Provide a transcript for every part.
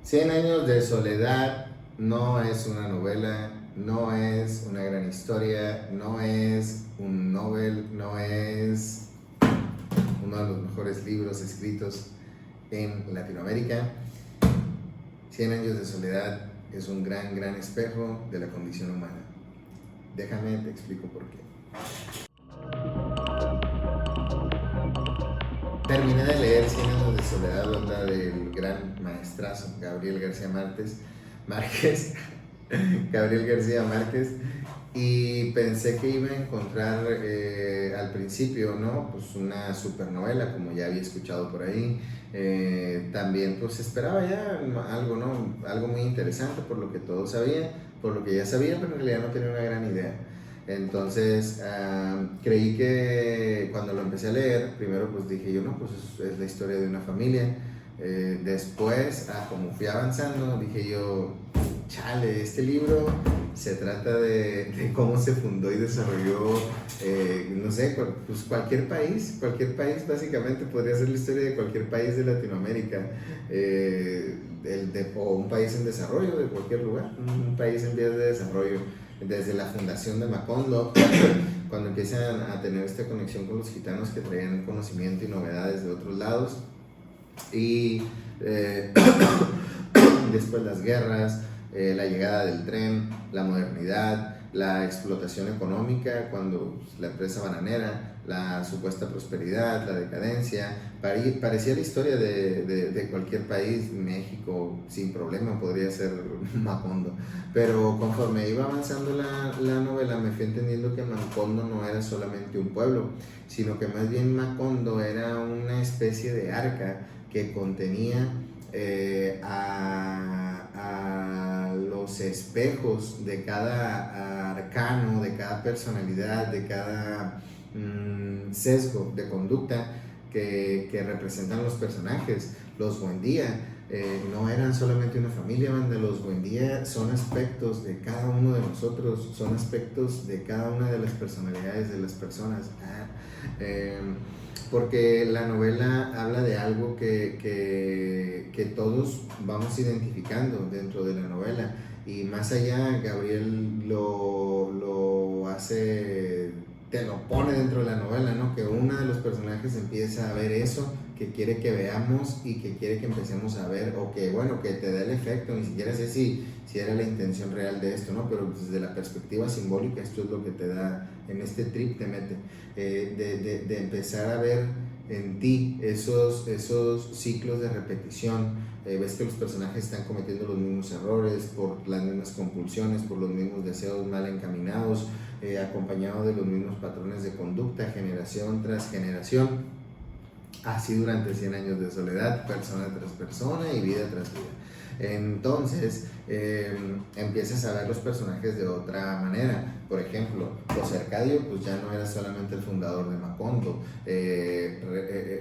Cien años de soledad no es una novela, no es una gran historia, no es un Nobel, no es uno de los mejores libros escritos en Latinoamérica. Cien años de soledad es un gran espejo de la condición humana. Déjame, te explico por qué. Terminé de leer Cien años de soledad, onda del gran maestrazo Gabriel García Márquez, Gabriel García Márquez, y pensé que iba a encontrar al principio, ¿no? Pues una supernovela, como ya había escuchado por ahí. También pues esperaba ya algo, ¿no? Algo muy interesante por lo que todos sabían, por lo que ya sabía, pero en realidad no tenía una gran idea. Entonces creí que cuando lo empecé a leer, primero pues dije yo, no, pues es la historia de una familia. Después, como fui avanzando, dije yo, chale, este libro se trata de cómo se fundó y desarrolló, no sé, pues cualquier país básicamente podría ser la historia de cualquier país de Latinoamérica, o un país en desarrollo de cualquier lugar, un país en vías de desarrollo, desde la fundación de Macondo, cuando empiezan a tener esta conexión con los gitanos que traían conocimiento y novedades de otros lados, y después las guerras, la llegada del tren, la modernidad, la explotación económica, cuando la empresa bananera, la supuesta prosperidad, la decadencia. Parecía la historia de cualquier país. México sin problema podría ser Macondo, pero conforme iba avanzando la novela me fui entendiendo que Macondo no era solamente un pueblo, sino que más bien Macondo era una especie de arca que contenía a los espejos de cada arcano, de cada personalidad, de cada sesgo de conducta que representan los personajes. Los Buendía no eran solamente una familia, banda. Los Buendía son aspectos de cada uno de nosotros, son aspectos de cada una de las personalidades de las personas. Porque la novela habla de algo que todos vamos identificando dentro de la novela, y más allá Gabriel lo hace, te lo pone dentro de la novela, ¿no? Que uno de los personajes empieza a ver eso que quiere que veamos y que quiere que empecemos a ver, o que bueno, que te da el efecto. Ni siquiera sé si era la intención real de esto, ¿no? Pero desde la perspectiva simbólica esto es lo que te da, en este trip te mete, de empezar a ver en ti esos ciclos de repetición. Ves que los personajes están cometiendo los mismos errores por las mismas compulsiones, por los mismos deseos mal encaminados, acompañado de los mismos patrones de conducta, generación tras generación. Así durante 100 años de soledad, persona tras persona y vida tras vida. Entonces empiezas a ver los personajes de otra manera. Por ejemplo, José Arcadio pues ya no era solamente el fundador de Macondo.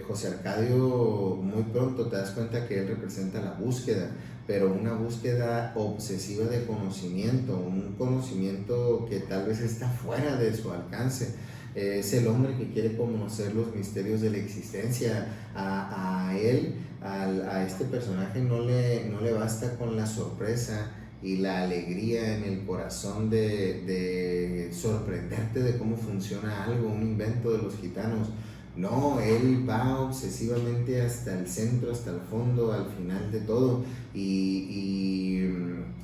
José Arcadio, muy pronto te das cuenta que él representa la búsqueda, pero una búsqueda obsesiva de conocimiento, un conocimiento que tal vez está fuera de su alcance. Es el hombre que quiere conocer los misterios de la existencia. A él, a este personaje no le basta con la sorpresa y la alegría en el corazón de sorprenderte de cómo funciona algo, un invento de los gitanos. No, él va obsesivamente hasta el centro, hasta el fondo, al final de todo, y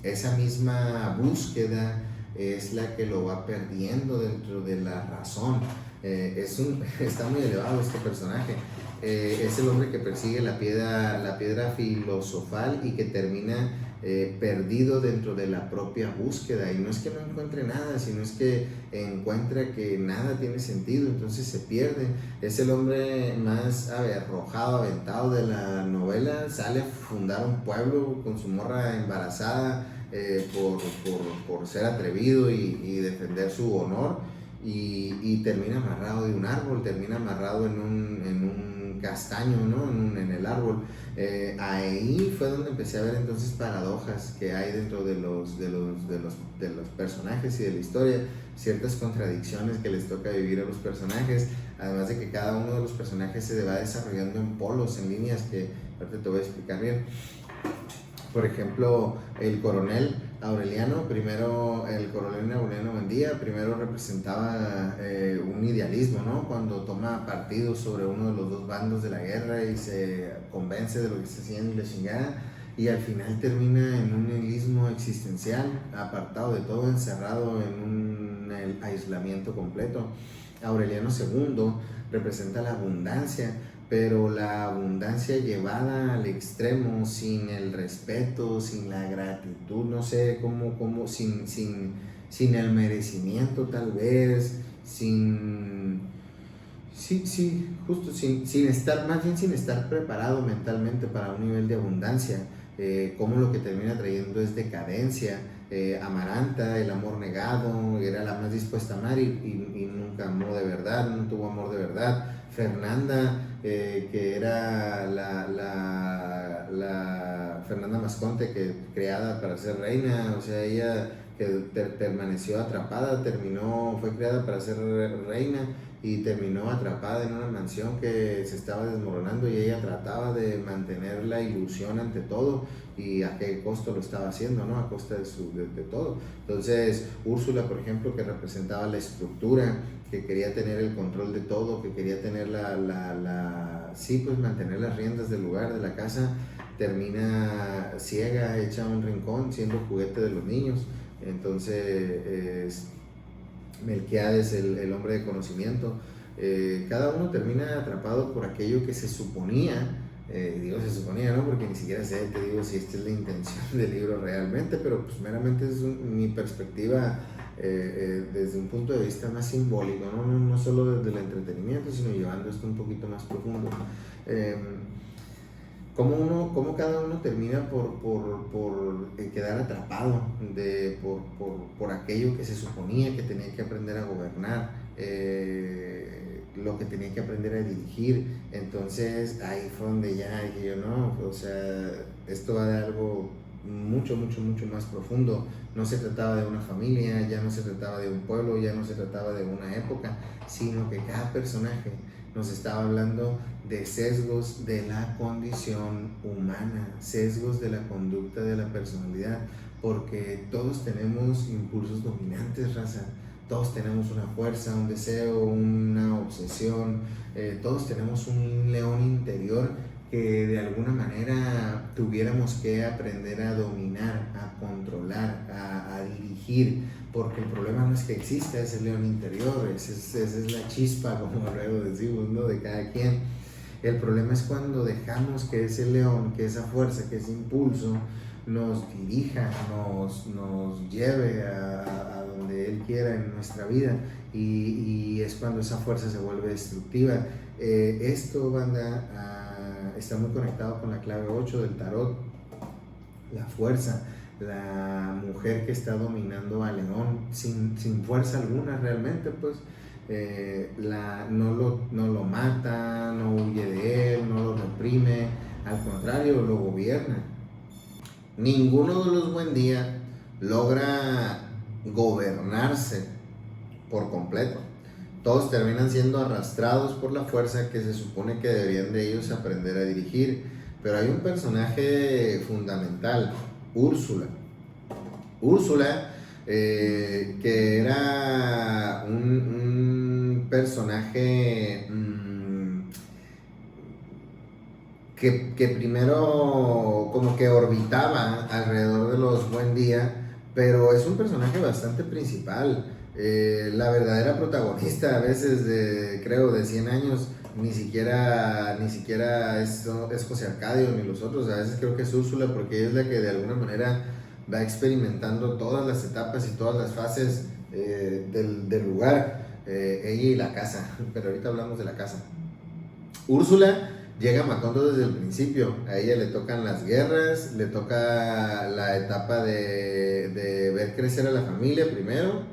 esa misma búsqueda es la que lo va perdiendo dentro de la razón. Está muy elevado este personaje. Es el hombre que persigue la piedra filosofal y que termina perdido dentro de la propia búsqueda. Y no es que no encuentre nada, sino es que encuentra que nada tiene sentido, entonces se pierde. Es el hombre más arrojado, aventado de la novela. Sale a fundar un pueblo con su morra embarazada, por ser atrevido y defender su honor, y termina amarrado de un árbol, termina amarrado en un castaño, ¿no? En el árbol. Ahí fue donde empecé a ver entonces paradojas que hay dentro de los personajes y de la historia, ciertas contradicciones que les toca vivir a los personajes, además de que cada uno de los personajes se va desarrollando en polos, en líneas que ahorita te voy a explicar bien. Por ejemplo, el coronel Aureliano, el coronel Aureliano Buendía, primero representaba un idealismo, ¿no? Cuando toma partido sobre uno de los dos bandos de la guerra y se convence de lo que está haciendo y la chingada, y al final termina en un nihilismo existencial, apartado de todo, encerrado en un aislamiento completo. Aureliano II representa la abundancia, pero la abundancia llevada al extremo, sin el respeto, sin la gratitud, no sé sin el merecimiento tal vez, justo sin estar, más bien sin estar preparado mentalmente para un nivel de abundancia. Como lo que termina trayendo es decadencia. Amaranta, el amor negado, era la más dispuesta a amar y nunca amó de verdad, no tuvo amor de verdad. Fernanda, que era la Fernanda Masconte, que creada para ser reina, o sea, ella que permaneció atrapada, fue creada para ser reina y terminó atrapada en una mansión que se estaba desmoronando, y ella trataba de mantener la ilusión ante todo, y a qué costo lo estaba haciendo, ¿no? A costa de todo. Entonces, Úrsula, por ejemplo, que representaba la estructura, que quería tener el control de todo, que quería tener mantener las riendas del lugar, de la casa, termina ciega, hecha a un rincón, siendo juguete de los niños. Entonces, Melquiades, el hombre de conocimiento, cada uno termina atrapado por aquello que se suponía, digo se suponía, ¿no? Porque ni siquiera sé, te digo, si esta es la intención del libro realmente, pero pues meramente es mi perspectiva desde un punto de vista más simbólico, no solo desde el entretenimiento, sino llevando esto un poquito más profundo. Cómo cada uno termina por quedar atrapado por aquello que se suponía que tenía que aprender a gobernar, lo que tenía que aprender a dirigir. Entonces ahí fue donde ya dije yo, no, o sea, esto va de algo mucho más profundo. No se trataba de una familia, ya no se trataba de un pueblo, ya no se trataba de una época, sino que cada personaje nos estaba hablando de sesgos de la condición humana, sesgos de la conducta, de la personalidad, porque todos tenemos impulsos dominantes, raza. Todos tenemos una fuerza, un deseo, una obsesión, todos tenemos un león interior que de alguna manera tuviéramos que aprender a dominar, a controlar, a dirigir, porque el problema no es que exista ese león interior, esa es la chispa, como luego decimos, ¿no? De cada quien. El problema es cuando dejamos que ese león, que esa fuerza, que ese impulso nos dirija, nos lleve a donde él quiera en nuestra vida, y es cuando esa fuerza se vuelve destructiva. Esto, banda, está muy conectado con la clave 8 del tarot, la fuerza, la mujer que está dominando al león sin fuerza alguna realmente, pues no lo mata, no huye de él, no lo reprime, al contrario, lo gobierna. Ninguno de los Buendía logra gobernarse por completo. Todos terminan siendo arrastrados por la fuerza que se supone que deberían de ellos aprender a dirigir. Pero hay un personaje fundamental, Úrsula. Úrsula, que era un personaje que primero como que orbitaba alrededor de los Buendía, pero es un personaje bastante principal. La verdadera protagonista a veces creo de 100 años ni siquiera es José Arcadio ni los otros. A veces creo que es Úrsula, porque ella es la que de alguna manera va experimentando todas las etapas y todas las fases del lugar, ella y la casa, pero ahorita hablamos de la casa. Úrsula llega matando desde el principio. A ella le tocan las guerras, le toca la etapa de ver crecer a la familia primero,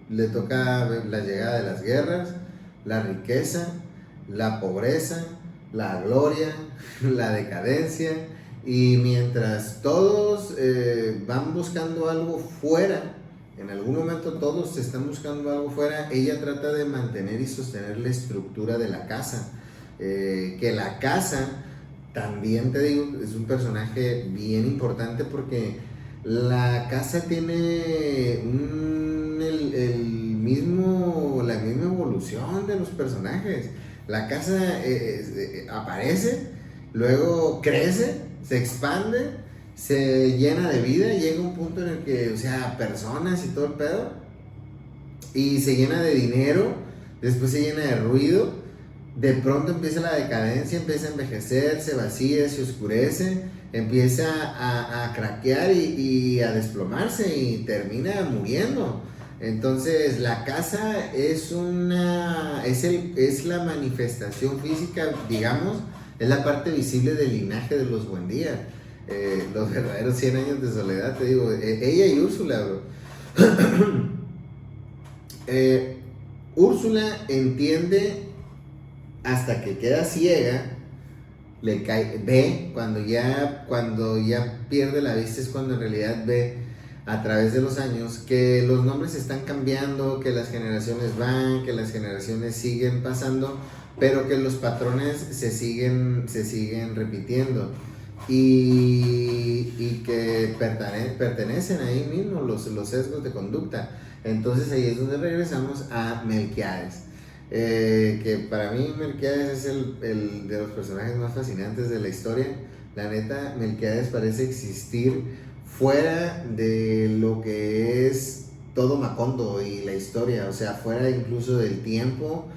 le toca la llegada de las guerras, la riqueza, la pobreza, la gloria, la decadencia, y mientras todos van buscando algo fuera, en algún momento todos están buscando algo fuera, ella trata de mantener y sostener la estructura de la casa, que la casa también te digo, es un personaje bien importante porque la casa tiene la misma evolución de los personajes. La casa aparece, luego crece, se expande, se llena de vida, llega un punto en el que, o sea, personas y todo el pedo, y se llena de dinero, después se llena de ruido, de pronto empieza la decadencia, empieza a envejecer, se vacía, se oscurece, empieza a craquear y a desplomarse y termina muriendo. Entonces la casa es la manifestación física, digamos, es la parte visible del linaje de los Buendía. Los verdaderos 100 años de soledad, te digo, ella y Úrsula, bro. Úrsula entiende hasta que queda ciega, ve, cuando ya pierde la vista es cuando en realidad ve a través de los años que los nombres están cambiando, que las generaciones van, que las generaciones siguen pasando, pero que los patrones se siguen repitiendo y que pertenecen ahí mismo los sesgos de conducta. Entonces ahí es donde regresamos a Melquiades. Que para mí Melquiades es el de los personajes más fascinantes de la historia. La neta, Melquiades parece existir fuera de lo que es todo Macondo y la historia, o sea, fuera incluso del tiempo.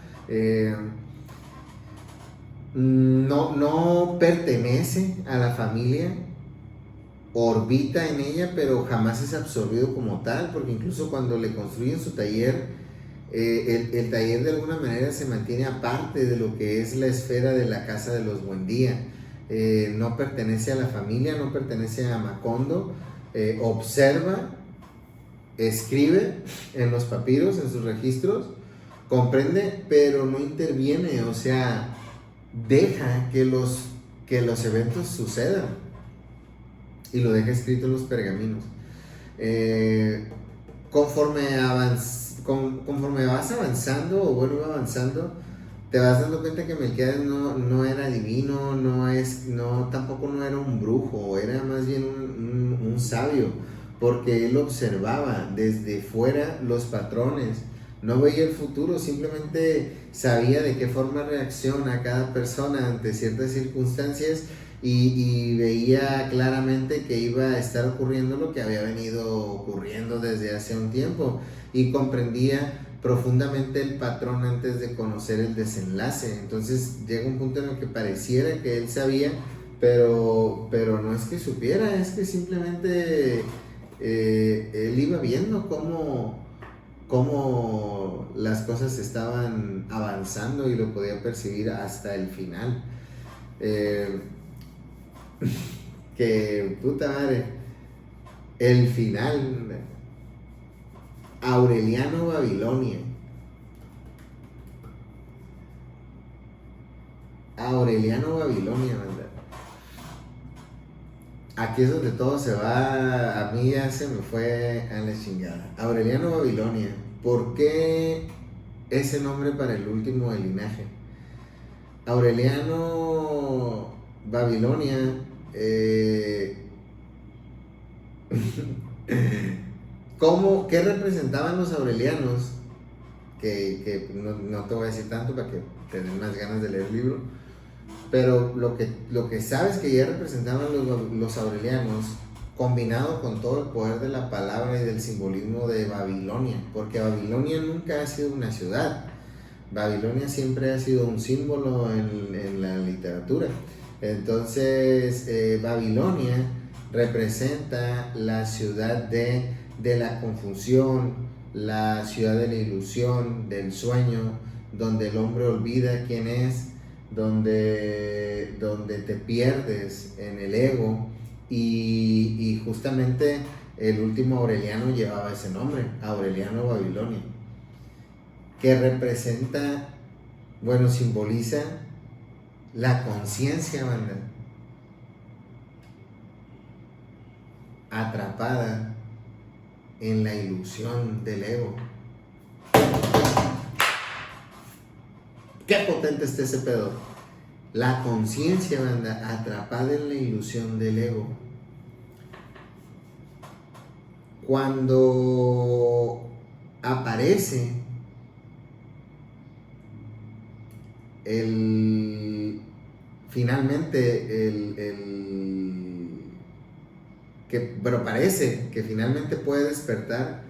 No pertenece a la familia, orbita en ella, pero jamás es absorbido como tal, porque incluso cuando le construyen su taller, el taller de alguna manera se mantiene aparte de lo que es la esfera de la casa de los Buendía. No pertenece a la familia, no pertenece a Macondo, observa, escribe en los papiros, en sus registros, comprende, pero no interviene, o sea, deja que los eventos sucedan y lo deja escrito en los pergaminos. Conforme vas avanzando, o bueno, iba avanzando, te vas dando cuenta que Melquiades no era divino, tampoco no era un brujo, era más bien un sabio, porque él observaba desde fuera los patrones, no veía el futuro, simplemente sabía de qué forma reacciona cada persona ante ciertas circunstancias y veía claramente que iba a estar ocurriendo lo que había venido ocurriendo desde hace un tiempo y comprendía profundamente el patrón antes de conocer el desenlace. Entonces llega un punto en el que pareciera que él sabía, pero no es que supiera, es que simplemente él iba viendo cómo las cosas estaban avanzando y lo podía percibir hasta el final. Que puta madre, el final, Aureliano Babilonia. ¿Verdad? Aquí es donde todo se va, a mí ya se me fue a la chingada. Aureliano Babilonia, ¿por qué ese nombre para el último del linaje? Aureliano Babilonia, ¿qué representaban los aurelianos? Que no te voy a decir tanto para que te den más ganas de leer el libro, pero lo que sabes que ya representaban los aurelianos, combinado con todo el poder de la palabra y del simbolismo de Babilonia, porque Babilonia nunca ha sido una ciudad, Babilonia siempre ha sido un símbolo en la literatura. Entonces, Babilonia representa la ciudad de la confusión, la ciudad de la ilusión, del sueño, donde el hombre olvida quién es, donde te pierdes en el ego, y justamente el último Aureliano llevaba ese nombre, Aureliano Babilonia, que representa, bueno, simboliza la conciencia, banda, atrapada en la ilusión del ego. Qué potente está ese pedo. La conciencia, banda, atrapada en la ilusión del ego. Cuando aparece finalmente pero parece que finalmente puede despertar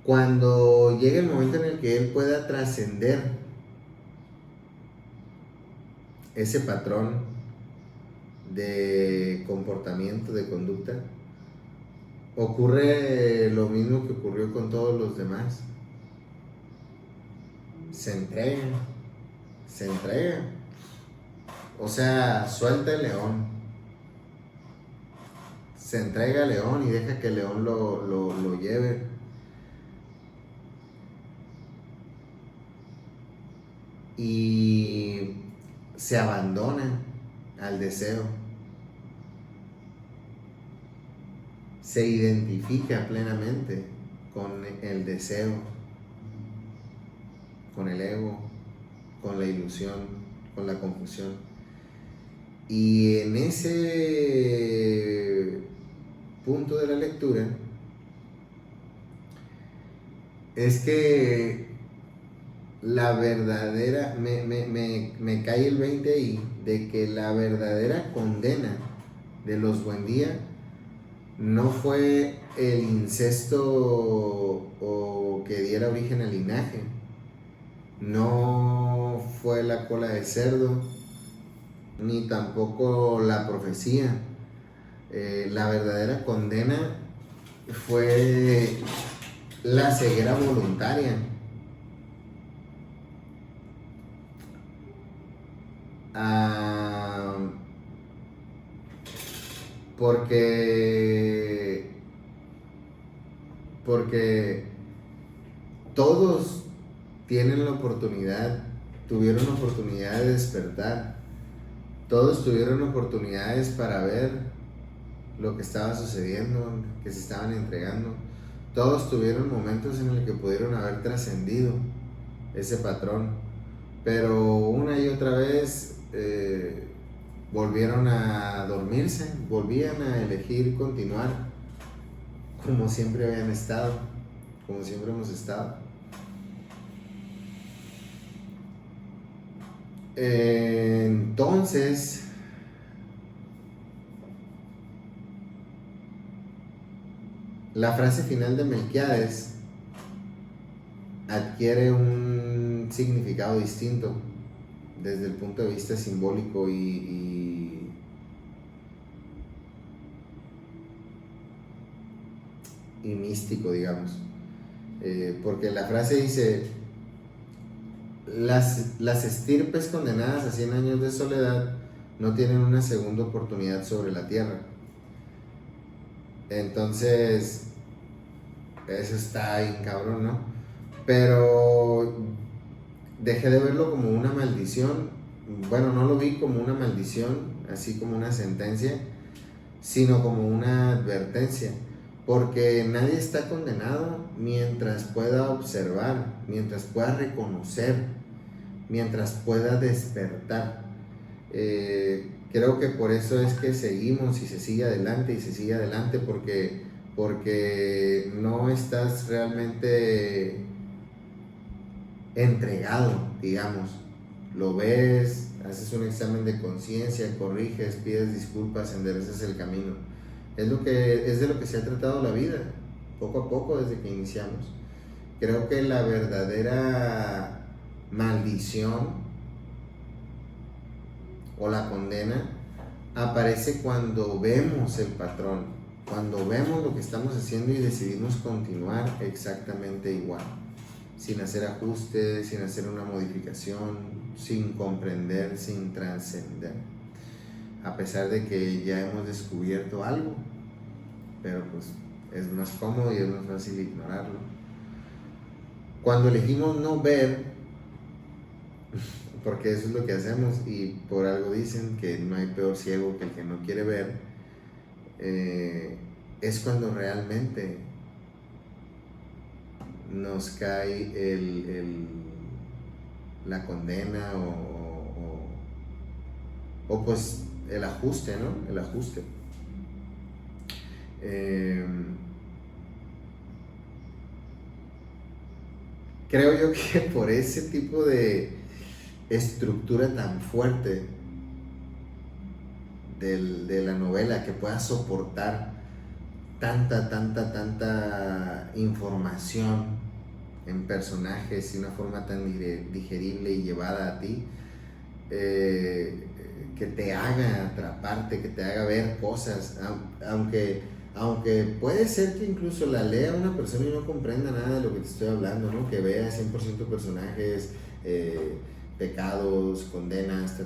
cuando llegue el momento en el que él pueda trascender ese patrón de comportamiento, de conducta. Ocurre lo mismo que ocurrió con todos los demás. Se entregan. O sea, suelta el león. Se entrega al león y deja que el león lo lleve. Y se abandona al deseo. Se identifica plenamente con el deseo, con el ego, con la ilusión, con la confusión. Y en ese punto de la lectura es que la verdadera, me cae el 20 ahí, de que la verdadera condena de los Buendía no fue el incesto o que diera origen al linaje, no fue la cola de cerdo, ni tampoco la profecía. La verdadera condena fue la ceguera voluntaria. Porque todos tienen la oportunidad, tuvieron la oportunidad de despertar, todos tuvieron oportunidades para ver lo que estaba sucediendo, que se estaban entregando, todos tuvieron momentos en el que pudieron haber trascendido ese patrón, pero una y otra vez volvieron a dormirse, volvían a elegir continuar como siempre habían estado, como siempre hemos estado. Entonces, la frase final de Melquiades adquiere un significado distinto desde el punto de vista simbólico y místico, digamos. Porque la frase dice: las estirpes condenadas a 100 años de soledad no tienen una segunda oportunidad sobre la tierra. Entonces, eso está ahí, cabrón, ¿no? Pero dejé de verlo como una maldición. Bueno, no lo vi como una maldición, así como una sentencia, sino como una advertencia. Porque nadie está condenado mientras pueda observar, mientras pueda reconocer, mientras pueda despertar. Creo que por eso es que seguimos y se sigue adelante, porque no estás realmente entregado, digamos. Lo ves, haces un examen de conciencia, corriges, pides disculpas, enderezas el camino. Es de lo que se ha tratado la vida, poco a poco desde que iniciamos. Creo que la verdadera maldición o la condena aparece cuando vemos el patrón, cuando vemos lo que estamos haciendo y decidimos continuar exactamente igual, sin hacer ajustes, sin hacer una modificación, sin comprender, sin trascender, a pesar de que ya hemos descubierto algo, pero pues es más cómodo y es más fácil ignorarlo. Cuando elegimos no ver, porque eso es lo que hacemos, y por algo dicen que no hay peor ciego que el que no quiere ver, es cuando realmente nos cae la condena o pues el ajuste, ¿no? El ajuste. Creo yo que por ese tipo de estructura tan fuerte de la novela, que pueda soportar tanta información en personajes y una forma tan digerible y llevada a ti, que te haga atraparte, que te haga ver cosas, aunque puede ser que incluso la lea una persona y no comprenda nada de lo que te estoy hablando, ¿no? Que vea 100% personajes, pecados, condenas,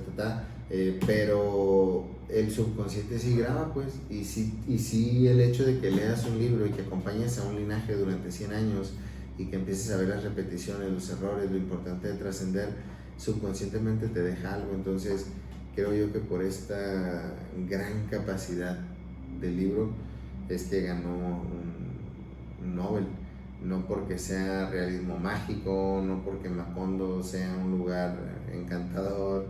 pero el subconsciente sí graba, pues, y sí el hecho de que leas un libro y que acompañes a un linaje durante 100 años y que empieces a ver las repeticiones, los errores, lo importante de trascender, subconscientemente te deja algo. Entonces creo yo que por esta gran capacidad del libro es que ganó un Nobel, no porque sea realismo mágico, no porque Macondo sea un lugar encantador,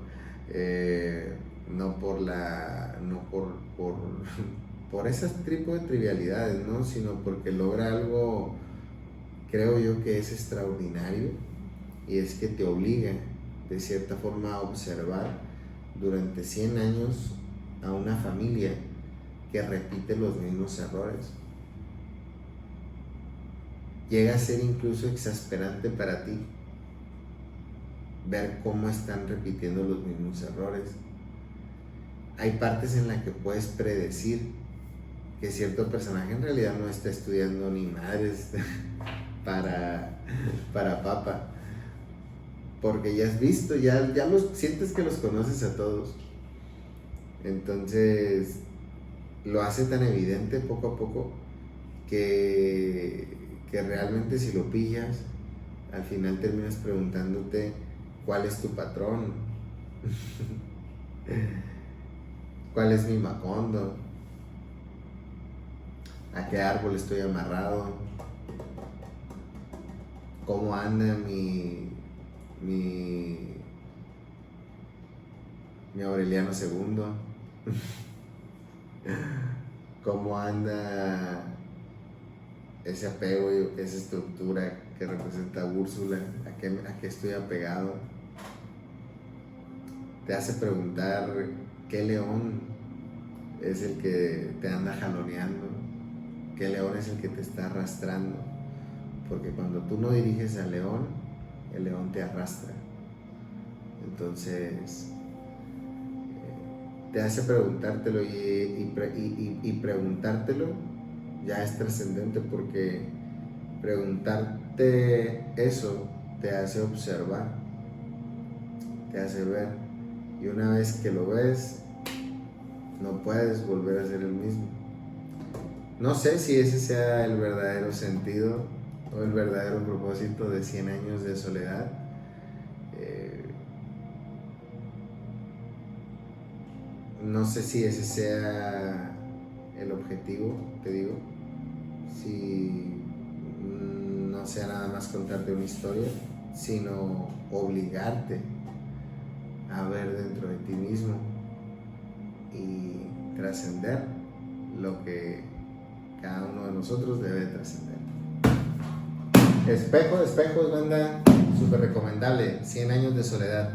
no por ese tipo de trivialidades, ¿no? Sino porque logra algo, creo yo, que es extraordinario, y es que te obliga de cierta forma a observar durante 100 años a una familia que repite los mismos errores. Llega a ser incluso exasperante para ti ver cómo están repitiendo los mismos errores. Hay partes en las que puedes predecir que cierto personaje en realidad no está estudiando ni madres para papa, porque ya has visto, ya los sientes, que los conoces a todos. Entonces lo hace tan evidente poco a poco que realmente, si lo pillas, al final terminas preguntándote cuál es tu patrón, cuál es mi Macondo, a qué árbol estoy amarrado, cómo anda mi Aureliano II, cómo anda ese apego, esa estructura que representa Úrsula, a qué estoy apegado. Te hace preguntar qué león es el que te anda jaloneando, qué león es el que te está arrastrando, porque cuando tú no diriges al león, el león te arrastra. Entonces te hace preguntártelo, y preguntártelo ya es trascendente, porque preguntarte eso te hace observar, te hace ver, y una vez que lo ves no puedes volver a ser el mismo. No sé si ese sea el verdadero sentido o el verdadero propósito de 100 años de soledad. No sé si ese sea el objetivo, te digo. Si no sea nada más contarte una historia, sino obligarte a ver dentro de ti mismo y trascender lo que cada uno de nosotros debe trascender. Espejos, banda, súper recomendable. 100 años de soledad.